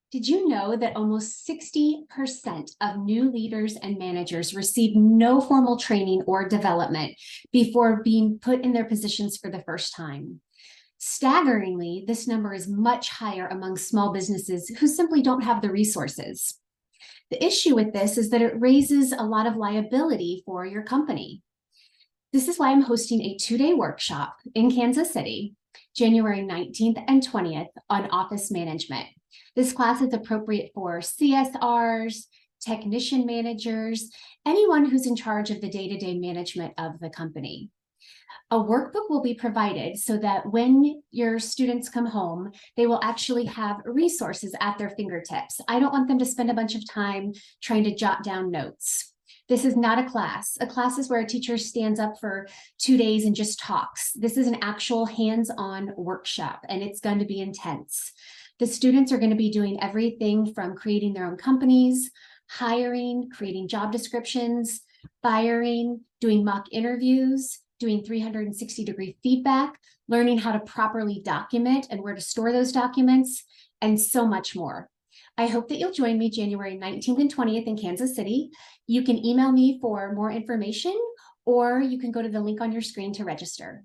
Did you know that almost 60% of new leaders and managers receive no formal training or development before being put in their positions for the first time? Staggeringly, this number is much higher among small businesses who simply don't have the resources. The issue with this is that it raises a lot of liability for your company. This is why I'm hosting a 2-day workshop in Kansas City, January 19th and 20th, on office management. This class is appropriate for CSRs, technician managers, anyone who's in charge of the day-to-day management of the company. A workbook will be provided so that when your students come home, they will actually have resources at their fingertips. I don't want them to spend a bunch of time trying to jot down notes. This is not a class. A class is where a teacher stands up for 2 days and just talks. This is an actual hands-on workshop, and it's going to be intense. The students are going to be doing everything from creating their own companies, hiring, creating job descriptions, firing, doing mock interviews, doing 360-degree feedback, learning how to properly document and where to store those documents, and so much more. I hope that you'll join me January 19th and 20th in Kansas City. You can email me for more information, or you can go to the link on your screen to register.